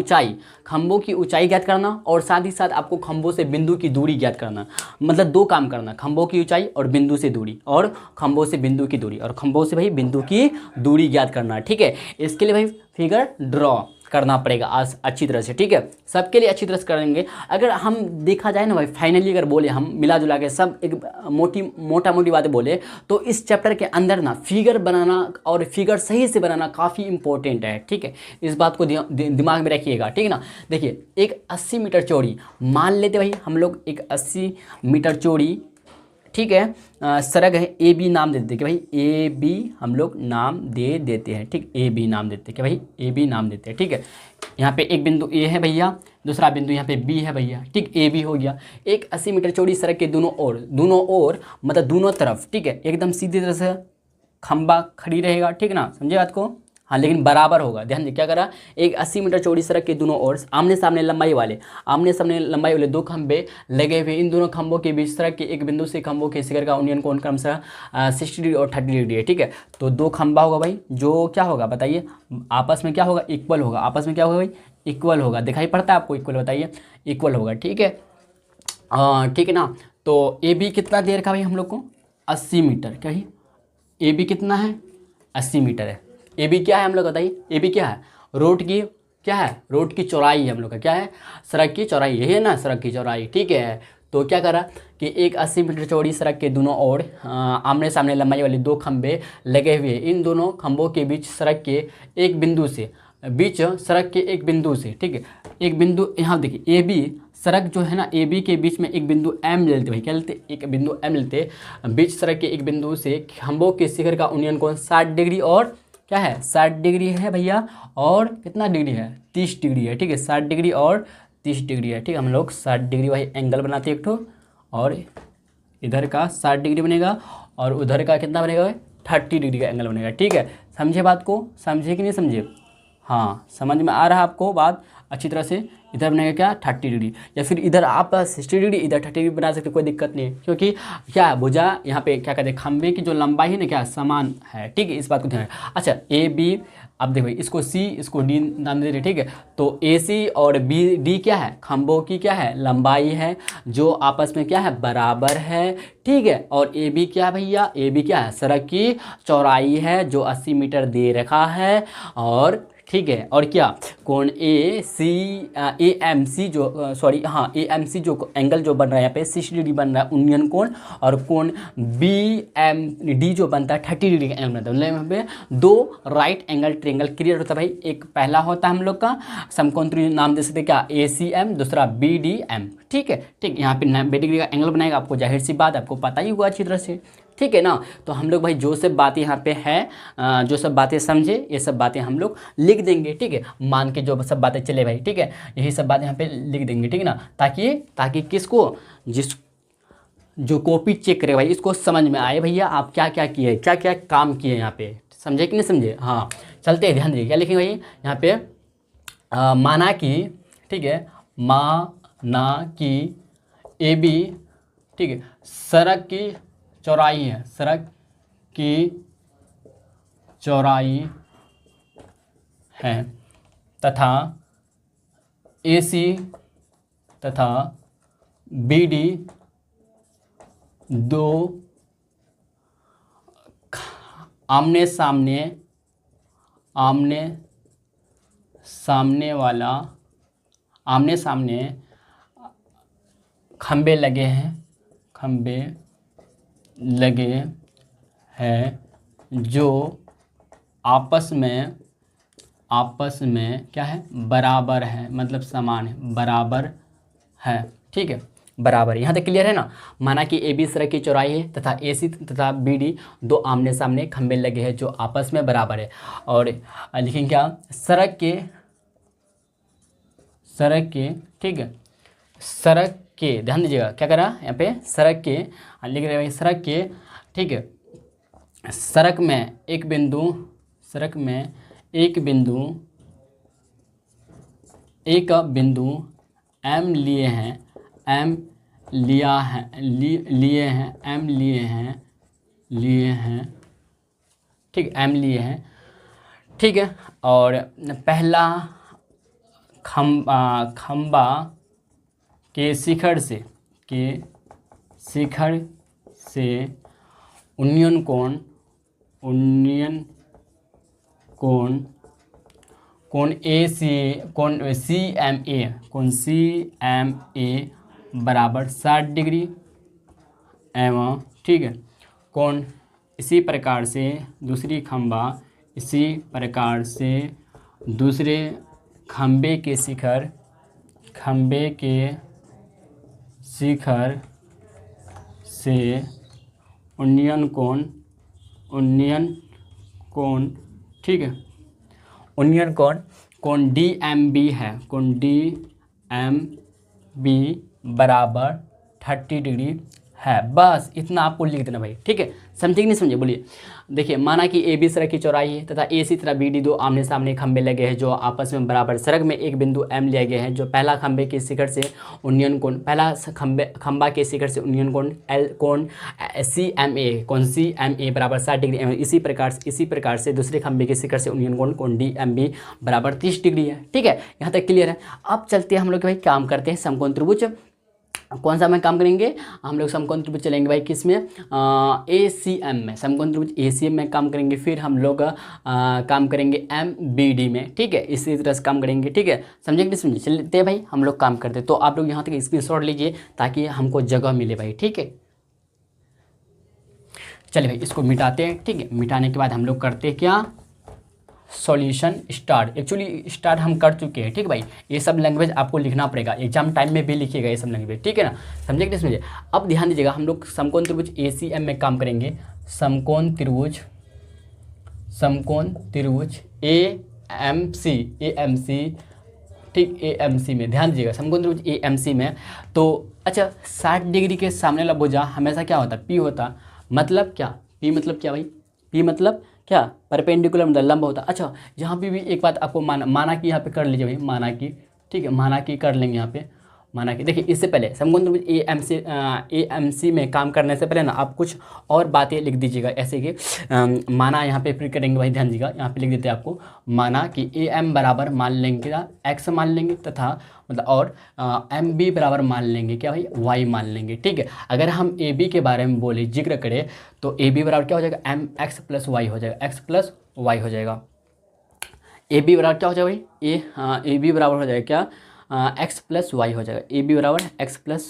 ऊंचाई ज्ञात करना, और साथ ही साथ आपको खंभों से बिंदु की दूरी ज्ञात करना, मतलब 2 काम करना, खंभों की ऊंचाई और बिंदु से दूरी, और खंभों से बिंदु की दूरी, और खंभों से भाई बिंदु की दूरी ज्ञात करना, ठीक है। इसके लिए भाई फिगर ड्रॉ करना पड़ेगा आज अच्छी तरह से, ठीक है, सबके लिए अच्छी तरह से करेंगे। अगर हम देखा जाए ना भाई, फाइनली अगर बोले हम मिला जुला के सब एक मोटा मोटी बातें बोले, तो इस चैप्टर के अंदर ना फिगर बनाना और फिगर सही से बनाना काफ़ी इंपॉर्टेंट है, ठीक है। इस बात को दिमाग में रखिएगा, ठीक है ना। देखिए एक 80 मीटर चौड़ी मान लेते भाई हम लोग, एक 80 मीटर चौड़ी, ठीक है, सड़क है, ए बी नाम दे देते कि भाई ए बी हम लोग नाम दे देते हैं, ठीक, ए बी नाम देते हैं कि भाई ए बी नाम देते हैं, ठीक है। यहाँ पे एक बिंदु ए है भैया, दूसरा बिंदु यहाँ पे बी है भैया, ठीक, ए बी हो गया। एक 80 मीटर चौड़ी सड़क के दोनों ओर मतलब दोनों तरफ, ठीक है, एकदम सीधी तरह से खंबा खड़ी रहेगा, ठीक ना, समझे बात को, हाँ, लेकिन बराबर होगा। ध्यान दे क्या करा, एक 80 मीटर चौड़ी सड़क के दोनों ओर आमने सामने लंबाई वाले 2 खंबे लगे हुए, इन दोनों खंभों के बीच सड़क के एक बिंदु से खंभों के शिखर का उन्नयन कोण क्रमशः 60 डिग्री और 30 डिग्री है, ठीक है। तो 2 खंबा होगा भाई, जो क्या होगा बताइए, आपस में क्या होगा, इक्वल होगा, आपस में क्या होगा भाई, इक्वल होगा, दिखाई पड़ता है आपको इक्वल, बताइए, इक्वल होगा, ठीक है, ठीक है ना। तो ए बी कितना देर का भाई हम लोग को 80 मीटर, क्या ही ए बी कितना है, 80 मीटर है। ए बी क्या है हम लोग बताइए, ए बी क्या है, रोड की क्या है, रोड की चौड़ाई है हम लोग का, क्या है, सड़क की चौड़ाई, यही है ना सड़क की चौड़ाई, ठीक है। तो क्या करा कि एक 80 मीटर चौड़ी सड़क के दोनों ओर आमने सामने लंबाई वाले 2 खंबे लगे हुए, इन दोनों खंभों के बीच सड़क के एक बिंदु से, ठीक है, एक बिंदु यहाँ देखिए ए बी सड़क जो है ना, ए बी के बीच में एक बिंदु एम लेते भाई, क्या लेते, एक बिंदु एम लेते, बीच सड़क के एक बिंदु से खंभों के शिखर का उन्नयन कोण 60 डिग्री और क्या है, 60 डिग्री है भैया, और कितना डिग्री है, 30 डिग्री है, ठीक है, 60 डिग्री और 30 डिग्री है, ठीक है। हम लोग 60 डिग्री भाई एंगल बनाते हैं एक ठो, और इधर का 60 डिग्री बनेगा और उधर का कितना बनेगा भाई, 30 डिग्री का एंगल बनेगा, ठीक है। समझे बात को, समझे कि नहीं समझे, हाँ, समझ में आ रहा है आपको बात अच्छी तरह से। इधर बनेगा क्या 30 डिग्री, या फिर इधर आप 60 डिग्री इधर 30 डिग्री बना सकते, कोई दिक्कत नहीं है, क्योंकि क्या है भुजा यहाँ पे क्या कहते हैं खंबे की जो लंबाई है ना क्या समान है, ठीक है, इस बात को ध्यान रखें। अच्छा ए बी, अब देखो इसको सी इसको डी नाम दे रहे, ठीक है, तो ए सी और बी डी क्या है खंभों की क्या है लंबाई है जो आपस में क्या है बराबर है, ठीक है, और ए बी क्या भैया, ए बी क्या है सड़क की चौड़ाई है जो 80 मीटर दे रखा है, और ठीक है, और क्या कोण ए सी ए एम सी जो सॉरी हाँ ए एम सी जो एंगल जो बन रहा है यहाँ पे 60 डिग्री बन रहा है उन्नयन कोण, और कोण बी एम डी जो बनता है 30 डिग्री का एंगल बनता है, मतलब यहाँ पे दो राइट एंगल ट्रेंगल क्रिएट होता है भाई। एक पहला होता है हम लोग का समकोण त्रिभुज नाम दे सकते क्या ए सी एम, दूसरा बी डी एम, ठीक है, ठीक, यहाँ पे 90 डिग्री का एंगल बनाएगा, आपको जाहिर सी बात आपको पता ही होगा अच्छी तरह से, ठीक है ना। तो हम लोग भाई जो सब बातें यहाँ पे है जो सब बातें समझे ये सब बातें हम लोग लिख देंगे, ठीक है, मान के जो सब बातें चले भाई, ठीक है, यही सब बातें यहाँ पे लिख देंगे, ठीक है ना, ताकि किसको जिस जो कॉपी चेक करे भाई इसको समझ में आए भैया आप क्या क्या किए, क्या क्या काम किए यहाँ पे, समझे कि नहीं समझे। हाँ चलते हैं, ध्यान दीजिए क्या लिखेंगे भाई यहाँ पे माना कि, ठीक है, माना कि ए बी, ठीक है, सड़क की चौड़ाई है, सड़क की चौड़ाई है तथा AC तथा BD दो आमने सामने खंबे लगे हैं जो आपस में क्या है बराबर है, मतलब समान है, बराबर है, ठीक है, बराबर है। यहाँ तक क्लियर है ना। माना कि ए बी सड़क की चौड़ाई है तथा ए सी तथा बी डी दो आमने सामने खंबे लगे हैं जो आपस में बराबर है, और लिखेंगे क्या सड़क के, ठीक है, सड़क के, ध्यान दीजिएगा क्या करा यहाँ पे सड़क के लिख रहे हैं, सड़क के, ठीक है, सड़क में एक बिंदु M लिए हैं, ठीक, M लिए हैं, ठीक है, और पहला खंबा के शिखर से उन्नयन कोण CMA बराबर 60 डिग्री एवं, ठीक है, कोण इसी प्रकार से दूसरे खंबे के शिखर से उन्नयन कोण, ठीक है, उन्नयन कोण DMB है, कोण DMB बराबर 30 डिग्री है। बस इतना आपको लिख देना भाई, ठीक है, समझे कि नहीं समझे बोलिए। देखिए माना कि ए बी सड़क की चौड़ाई है तथा AC तथा BD दो आमने सामने खंबे लगे हैं जो आपस में बराबर, सड़क में एक बिंदु M लिया गया है जो पहला खंबे के शिखर से उन्नयन कोण, पहला खंबा के शिखर से उन्नयन कोण CMA बराबर 60 डिग्री एवं इसी प्रकार से दूसरे खंबे के शिखर से उन्नयन कोण DMB बराबर 30 डिग्री है, ठीक है, यहाँ तक क्लियर है। अब चलते हैं हम लोग भाई काम करते हैं समकोण त्रिभुज। कौन सा में काम करेंगे हम लोग समकोण त्रिभुज चलेंगे भाई किसमें ACM में, समकोण त्रिभुज ACM में काम करेंगे, फिर हम लोग काम करेंगे MBD में, ठीक है, इसी तरह से काम करेंगे, ठीक है, समझे कि नहीं समझे। चलते भाई हम लोग काम करते हैं, तो आप लोग यहाँ तक स्क्रीनशॉट लीजिए ताकि हमको जगह मिले भाई, ठीक है। चलिए भाई इसको मिटाते हैं, ठीक है, मिटाने के बाद हम लोग करते हैं क्या सॉल्यूशन स्टार्ट। एक्चुअली स्टार्ट हम कर चुके हैं, ठीक है भाई, ये सब लैंग्वेज आपको लिखना पड़ेगा, एग्जाम टाइम में भी लिखिएगा ये सब लैंग्वेज, ठीक है ना, समझे कि नहीं समझे। अब ध्यान दीजिएगा हम लोग समकोण त्रिभुज ACM में काम करेंगे, समकोण त्रिभुज AMC, ठीक, AMC में ध्यान दीजिएगा, समकोण त्रिभुज AMC में। तो अच्छा 60 डिग्री के सामने वाला भुजा हमेशा क्या होता है P होता, मतलब क्या P मतलब क्या भाई, P मतलब क्या परपेंडिकुलर मतलब लंब होता है। अच्छा यहाँ पे भी एक बात आपको माना कि यहाँ पे कर लीजिए भाई, माना कि, ठीक है, माना कि कर लेंगे यहाँ पे, माना कि देखिए इससे पहले समकोण त्रिभुज एएमसी में काम करने से पहले ना आप कुछ और बातें लिख दीजिएगा, ऐसे कि माना यहाँ पे फिर करेंगे भाई, ध्यान दीजिएगा, यहाँ पे लिख देते हैं आपको, माना कि ए एम बराबर मान लेंगे क्या, एक्स मान लेंगे, तथा मतलब और एम बी बराबर मान लेंगे क्या भाई, वाई मान लेंगे। ठीक है, अगर हम ए बी के बारे में बोले, जिक्र करें, तो ए बी बराबर क्या हो जाएगा, एम एक्स प्लस वाई हो जाएगा, एक्स प्लस वाई हो जाएगा। ए बी बराबर क्या हो जाएगा भाई, ए बी बराबर हो जाएगा क्या, एक्स प्लस वाई हो जाएगा, ए बी बराबर एक्स प्लस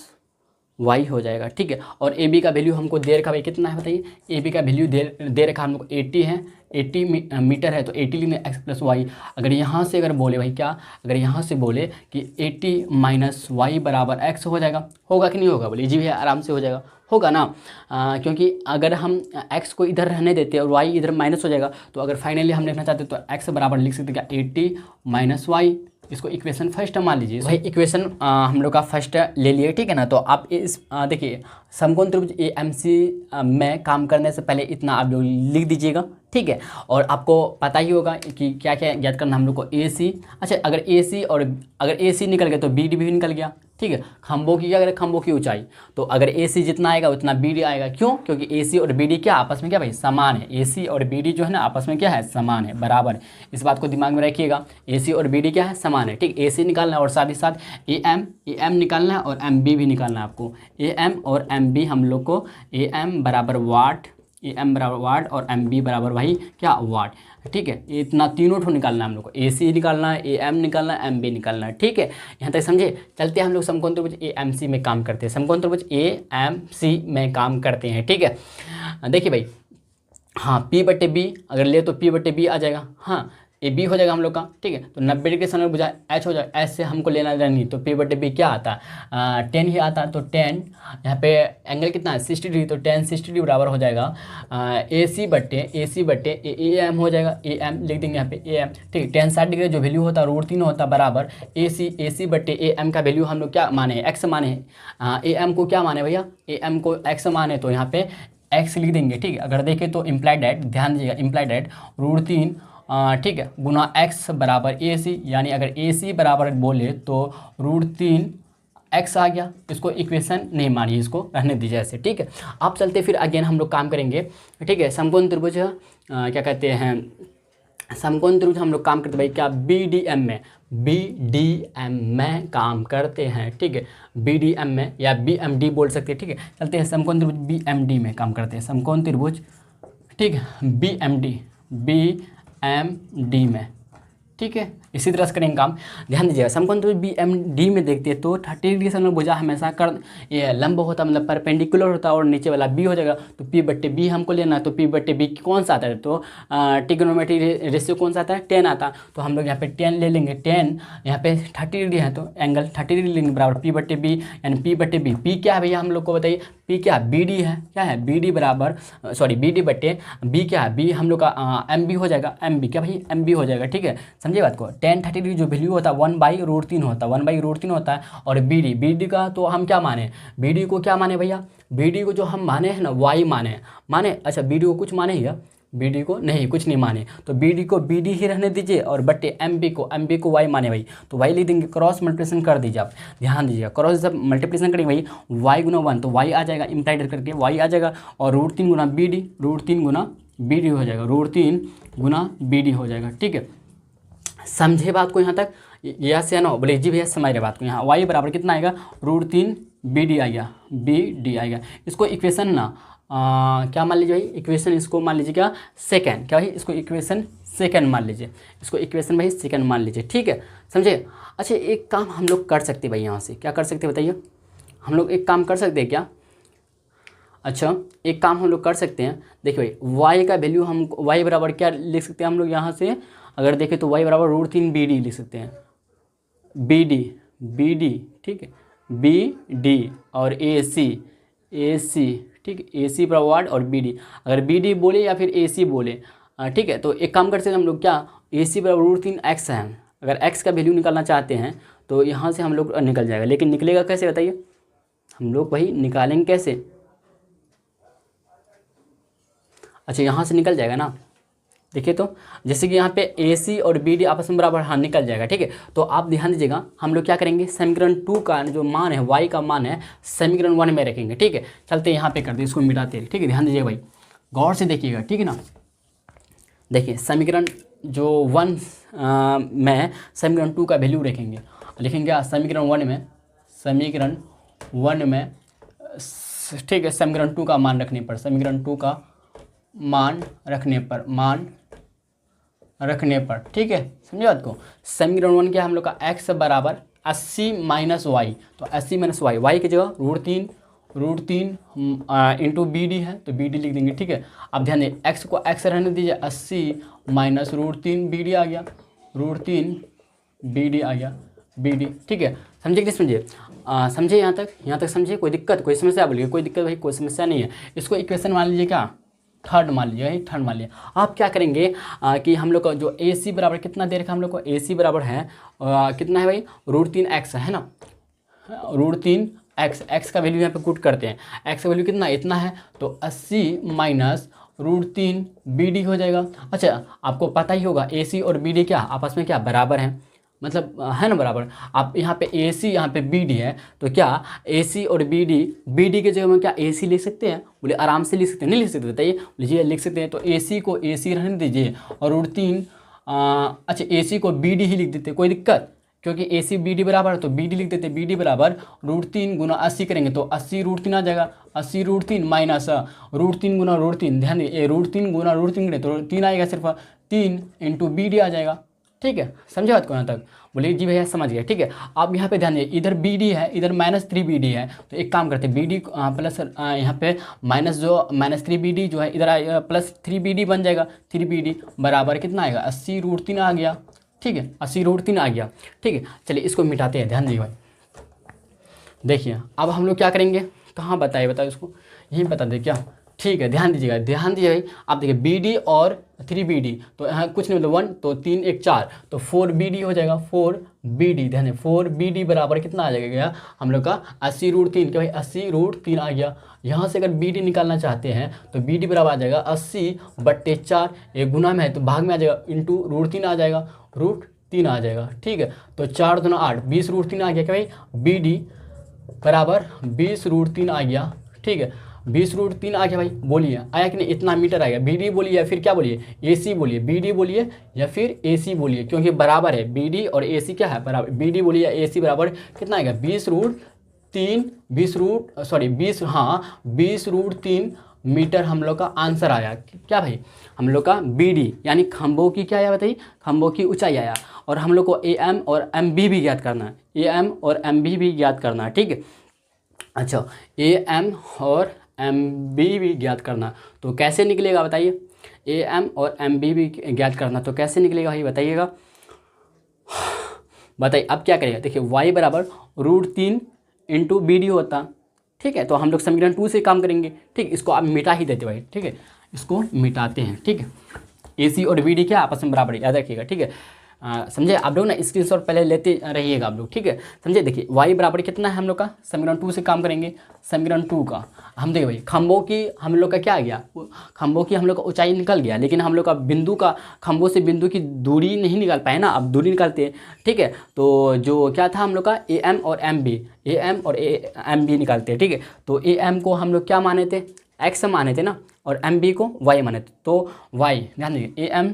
वाई हो जाएगा। ठीक है, और ए बी का वैल्यू हमको दे रखा भाई कितना है बताइए, ए बी का वैल्यू दे रखा हम लोग 80 है, 80 मीटर है, तो 80 लिखने एक्स प्लस वाई। अगर यहाँ से अगर बोले भाई क्या, अगर यहाँ से बोले कि 80 माइनस वाई बराबर एक्स हो जाएगा, होगा कि नहीं होगा, बोलिए जी भैया, आराम से हो जाएगा, होगा ना। क्योंकि अगर हम एक्स को इधर रहने देते हैं और वाई इधर माइनस हो जाएगा, तो अगर फाइनली हम लिखना चाहते हैं तो एक्स बराबर लिख सकते हैं क्या, 80 माइनस वाई। इसको इक्वेशन फर्स्ट मान लीजिए भाई, इक्वेशन हम लोग का फर्स्ट ले लिए, ठीक है ना। तो आप इस देखिए समकोण त्रिभुज एएमसी में काम करने से पहले इतना आप लोग लिख दीजिएगा, ठीक है। और आपको पता ही होगा कि क्या क्या याद करना हम लोग को, ए सी, अच्छा अगर ए सी और अगर ए सी निकल गया तो बी डी भी निकल गया, ठीक है। खंभों की क्या करें, खंभों की ऊंचाई, तो अगर ए सी जितना आएगा उतना बी डी आएगा, क्यों, क्योंकि ए सी और बी डी क्या आपस में क्या भाई समान है, ए सी और बी डी जो है ना आपस में क्या है, समान है, बराबर। इस बात को दिमाग में रखिएगा, ए सी और बी डी क्या है, समान है, ठीक। ए सी निकालना है और साथ ही साथ ए एम निकालना है और एम बी भी निकालना है आपको, ए एम और एम बी हम लोग को, ए एम बराबर वाट, ए एम बराबर वाट और एम बी बराबर भाई क्या वाट, ठीक है। इतना तीनों ठो निकालना है हम लोग को, ए सी निकालना है, ए एम निकालना है, एम बी निकालना है, ठीक है। यहाँ तक समझे। चलते हैं हम लोग समकोण त्रिभुज ए एम सी में काम करते हैं, समकोण त्रिभुज ए एम सी में काम करते हैं, ठीक है। देखिए भाई, हाँ पी बटे बी अगर ले तो पी बटे बी आ जाएगा, हाँ ए बी हो जाएगा हम लोग का, ठीक है। तो 90 डिग्री से हम लोग बुझा एच हो जाएगा, एच से हमको लेना नहीं, तो पी बटे बी क्या आता है, 10 ही आता है, तो 10 यहाँ पे एंगल कितना है 60 डिग्री, तो 10 60 डिग्री बराबर हो जाएगा ए सी बटे ए एम हो जाएगा, ए एम लिख देंगे यहाँ पे ए एम, ठीक है। 10 60 डिग्री जो वैल्यू होता है √3 होता है बराबर ए सी बटे ए एम का वैल्यू हम लोग क्या माने, एक्स माने, ए एम को क्या माने भैया, ए एम को एक्स माने, तो यहाँ पे एक्स लिख देंगे, ठीक है। अगर देखें तो इम्प्लाइड एट, ध्यान दीजिएगा, इम्प्लाइड एट √3 ठीक है गुना एक्स बराबर ए सी, यानी अगर ए सी बराबर बोले तो √3 एक्स आ गया। इसको इक्वेशन नहीं मानिए, इसको रहने दीजिए ऐसे, ठीक है। आप चलते फिर अगेन हम लोग काम करेंगे, ठीक है। समकोण त्रिभुज क्या कहते हैं, समकोण त्रिभुज हम लोग काम करते भाई क्या, बी डी एम में काम करते हैं, ठीक है। बी डी एम में या बी एम डी बोल सकते हैं, ठीक है। चलते हैं समकोण त्रिभुज बी एम डी में काम करते हैं, समकोण त्रिभुज, ठीक है, बी एम डी में, ठीक है। इसी तरह से करेंगे काम, ध्यान दीजिएगा। समकोण त्रिभुज बी एम डी में देखते हैं तो 30 डिग्री से हम लोग भुजा हमेशा कर ये लंब होता मतलब परपेंडिकुलर होता है, और नीचे वाला बी हो जाएगा, तो पी बट्टे बी हमको लेना है। तो पी बट्टे बी कौन सा आता है, तो ट्रिग्नोमेट्री रेशियो कौन सा आता है, 10 आता है। तो हम लोग यहाँ पे 10 ले लेंगे, 10 यहाँ पे 30 डिग्री है तो एंगल 30 डिग्री लेंगे बराबर पी बट्टे बी, यानी पी बट्टे बी, पी क्या है भैया हम लोग को बताइए, पी क्या है, बी डी है, क्या है बी डी बराबर सॉरी बी डी बट्टे बी क्या है, बी हम लोग का एम बी हो जाएगा, एम बी क्या भाई एम बी हो जाएगा, ठीक है। समझिए बात को, 10 30 डिग्री जो वैल्यू होता है 1/√3 होता है, 1/√3 होता है। और बी डी का तो हम क्या माने, बी डी को क्या माने भैया, बी डी को जो हम माने हैं ना वाई माने, अच्छा बी डी को कुछ माने या बी डी को नहीं, कुछ नहीं माने, तो बी डी को बी डी ही रहने दीजिए और बट्टे एम बी को वाई माने भाई, तो वाई लिख देंगे, क्रॉस मल्टीप्लिकेशन कर दीजिए आप, ध्यान दीजिएगा। क्रॉस जब मल्टीप्लिकेशन करेंगे भाई वाई गुना 1 तो वाई आ जाएगा, इम्प्लाइड करके वाई आ जाएगा, और √3 गुना बी डी, √3 गुना बी डी हो जाएगा, √3 गुना बी डी हो जाएगा, ठीक है। समझे बात को यहाँ तक, यस या नो, बोले जी भैया समझ रहे बात को। यहाँ वाई बराबर कितना आएगा, √3 बी डी आएगा, बी डी आएगा। इसको इक्वेशन ना क्या मान लीजिए भाई, इक्वेशन इसको मान लीजिए क्या सेकंड, क्या भाई इसको इक्वेशन सेकंड मान लीजिए, इसको इक्वेशन भाई सेकंड मान लीजिए, ठीक है, समझे। अच्छा एक काम हम लोग कर सकते हैं भाई, यहाँ से क्या कर सकते हैं बताइए, हम लोग एक काम कर सकते हैं क्या, अच्छा एक काम हम लोग कर सकते हैं, देखिए भाई वाई का वैल्यू हम वाई बराबर क्या लिख सकते हैं हम लोग यहाँ से, अगर देखें तो वाई बराबर √3 बी डी लिख सकते हैं, बी डी ठीक है, बी डी और ए सी ठीक है, ए सी बराबर वाट और बी डी, अगर बी डी बोले या फिर ए सी बोले, ठीक है। तो एक काम कर सकते हैं हम लोग क्या, ए सी बराबर √3 एक्स है, अगर एक्स का वैल्यू निकालना चाहते हैं तो यहाँ से हम लोग निकल जाएगा, लेकिन निकलेगा कैसे बताइए, हम लोग वही निकालेंगे कैसे, अच्छा यहाँ से निकल जाएगा ना, देखिए तो जैसे कि यहाँ पे AC और BD आपस में बराबर हाँ निकल जाएगा, ठीक है। तो आप ध्यान दीजिएगा, हम लोग क्या करेंगे, समीकरण 2 का जो मान है y का मान है समीकरण 1 में रखेंगे, ठीक है। चलते यहाँ पे कर दे, इसको मिटाते हैं, ठीक है। ध्यान दीजिएगा भाई, गौर से देखिएगा, ठीक है ना। देखिए समीकरण जो 1 में समीकरण 2 का वैल्यू रखेंगे, लिखेंगे समीकरण 1 में, समीकरण 1 में, ठीक है, समीकरण 2 का मान रखने पर, समीकरण 2 का मान रखने पर, ठीक है, समझे बात को। समीकरण 1 क्या हम लोग का x बराबर 80 माइनस वाई, तो 80 माइनस वाई, वाई की जगह √3 इंटू BD है तो BD लिख देंगे, ठीक है। अब ध्यान दें, x को x रहने दीजिए, 80 माइनस √3 BD आ गया, √3 BD आ गया, BD, ठीक है। समझे कि नहीं समझे? समझे यहाँ तक समझे? कोई दिक्कत, कोई समस्या बोलिए? कोई दिक्कत भाई, कोई समस्या नहीं है। इसको इक्वेशन मान लीजिए, क्या थर्ड मान लीजिए, थर्ड मान लीजिए। आप क्या करेंगे कि हम लोग का जो AC बराबर कितना दे रखा है हम लोग को, AC बराबर है कितना है भाई, √3x है ना, √3x, x का वैल्यू यहाँ पे पुट करते हैं, x का वैल्यू कितना, इतना है, तो 80 माइनस √3 BD हो जाएगा। अच्छा, आपको पता ही होगा AC और BD क्या आपस में क्या बराबर हैं, मतलब है ना बराबर। आप यहाँ पे AC यहाँ पे BD है, तो क्या AC और BD के जगह में क्या AC लिख सकते हैं? बोले आराम से लिख सकते हैं, नहीं लिख सकते बताइए? लीजिए लिख सकते हैं, तो AC को AC रहने दीजिए और √3 अच्छा AC को BD ही लिख देते, कोई दिक्कत? क्योंकि AC BD बराबर है तो BD लिख देते, BD बराबर √3 गुना 80 करेंगे तो 80 √3 आ जाएगा, 80 √3 माइनस √3 गुना √3, ध्यान दिए √3 गुना √3 करें तो 3 आएगा, सिर्फ 3 इंटू BD आ जाएगा, ठीक है। समझे बात को यहाँ तक? बोलिए जी भैया समझ गया, ठीक है। आप यहाँ पे ध्यान दीजिए, इधर BD है, इधर -3 BD है, तो एक काम करते हैं, BD प्लस यहाँ पे -3 BD जो है इधर प्लस 3 BD बन जाएगा, 3 BD बराबर कितना आएगा, 80 √3 आ गया, ठीक है, 80 √3 आ गया, ठीक है। चलिए इसको मिटाते हैं, ध्यान दीजिए भाई। देखिए अब हम लोग क्या करेंगे, कहाँ बताओ इसको, यहीं बता दें क्या, ठीक है। ध्यान दीजिएगा भाई, आप देखिए BD और 3 BD, तो यहाँ कुछ नहीं मतलब 1, तो 3 1 4, तो 4 BD हो जाएगा, 4 BD, ध्यान दें 4 BD बराबर कितना आ जाएगा हम लोग का 80 √3, क्या भाई 80 √3 आ गया। यहाँ से अगर BD निकालना चाहते हैं तो BD बराबर आ जाएगा 80/4, एक गुना में है तो भाग में आ जाएगा, इंटू √3 आ जाएगा, √3 आ जाएगा, ठीक है। तो 4 दूना 8, 20 √3 आ गया, क्या भाई BD बराबर 20 √3 आ गया, ठीक है। 20 √3 आ गया भाई, बोलिए आया कि नहीं, इतना मीटर आएगा। BD बोलिए या फिर क्या बोलिए, AC बोलिए, BD बोलिए या फिर AC बोलिए, क्योंकि बराबर है BD और AC क्या है बराबर, BD बोलिए या AC बराबर कितना आएगा 20 √3 मीटर हम लोग का आंसर आया। क्या भाई, हम लोग का BD यानी खंभों की क्या आया बताइए, खंभों की ऊंचाई आया। और हम लोग को AM और MB भी ज्ञात करना है, AM और MB भी ज्ञात करना है, ठीक है। अच्छा, AM और MB भी ज्ञात करना, तो कैसे निकलेगा बताइए, AM और MB भी ज्ञात करना, तो कैसे निकलेगा भाई बताइएगा, बताइए। अब क्या करेगा, देखिए y बराबर √3 इंटू BD होता, ठीक है। तो हम लोग समीकरण 2 से काम करेंगे, ठीक। इसको आप मिटा ही देते भाई, ठीक है, इसको मिटाते हैं, ठीक है। AC और BD क्या आपस में बराबर, याद रखिएगा, ठीक है। समझे आप लोग ना, स्क्रीनशॉट पहले लेते रहिएगा आप लोग, ठीक है। समझे, देखिए y बराबर कितना है हम लोग का, समीकरण 2 से काम करेंगे, समीकरण 2 का हम देखिए भाई, खंभों की हम लोग का क्या आ गया, खंभों की हम लोग का ऊंचाई निकल गया, लेकिन हम लोग का बिंदु का, खंभों से बिंदु की दूरी नहीं निकाल पाए ना, अब दूरी निकालते हैं, ठीक है। तो जो क्या था हम लोग का AM और MB निकालते हैं, ठीक है। तो AM को हम लोग क्या माने थे, x माने थे ना, और MB को y माने थे, तो y ध्यान दीजिए AM,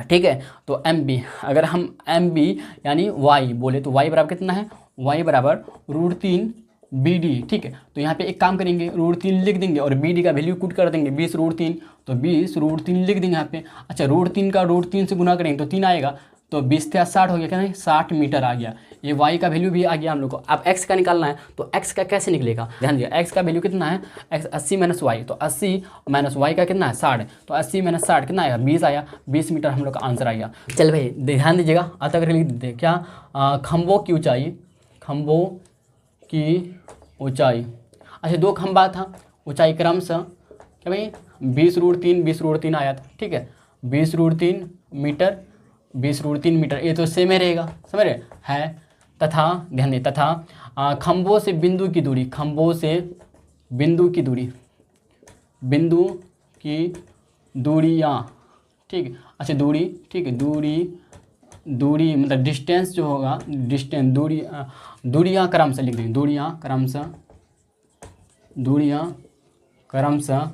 ठीक है। तो MB, अगर हम MB यानी y बोले तो y बराबर कितना है, y बराबर √3 BD, ठीक है। तो यहाँ पे एक काम करेंगे, √3 लिख देंगे और BD का वैल्यू पुट कर देंगे 20 √3, तो 20 √3 लिख देंगे यहाँ पे। अच्छा, √3 का √3 से गुना करेंगे तो 3 आएगा, तो 20 से 60 हो गया, क्या नहीं 60 मीटर आ गया। ये y का वैल्यू भी आ गया हम लोग को। अब x का निकालना है, तो x का कैसे निकलेगा, ध्यान दिया, x का वैल्यू कितना है, x 80 माइनस y, तो 80 माइनस y का कितना है 60, तो 80 माइनस 60 कितना आएगा 20 आया, 20 मीटर हम लोग का आंसर आ गया। चल भाई ध्यान दीजिएगा, आता कर लिख देते हैं क्या, खंभों की ऊंचाई, अच्छा 2 खंभा था, ऊंचाई क्रमशः क्या भाई 20 √3 आया था, ठीक है। 20 √3 मीटर, 20 √3 मीटर, ये तो सेम ही रहेगा, समझ रहे है। तथा ध्यान दें, तथा खंभों से बिंदु की दूरी, बिंदु की दूरियाँ, ठीक है। अच्छा दूरी, ठीक है, दूरी मतलब डिस्टेंस जो होगा, डिस्टेंस दूरियाँ क्रमशः लिख देंगे, दूरियाँ क्रमशः,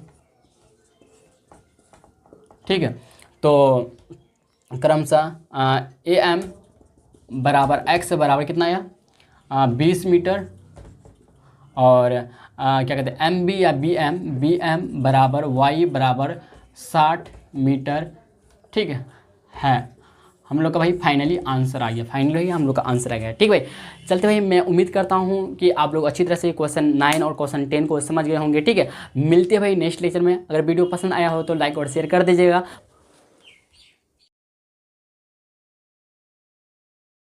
ठीक है। तो क्रमशः ए एम बराबर एक्स बराबर कितना आया 20 मीटर, और क्या कहते हैं एम बी या बी एम बराबर वाई बराबर 60 मीटर, ठीक है। हम लोग का भाई फाइनली आंसर आ गया, फाइनली हम लोग का आंसर आ गया, ठीक भाई। चलते भाई, मैं उम्मीद करता हूँ कि आप लोग अच्छी तरह से क्वेश्चन 9 और क्वेश्चन 10 को समझ गए होंगे, ठीक है। मिलते हैं भाई नेक्स्ट लेक्चर में। अगर वीडियो पसंद आया हो तो लाइक और शेयर कर दीजिएगा।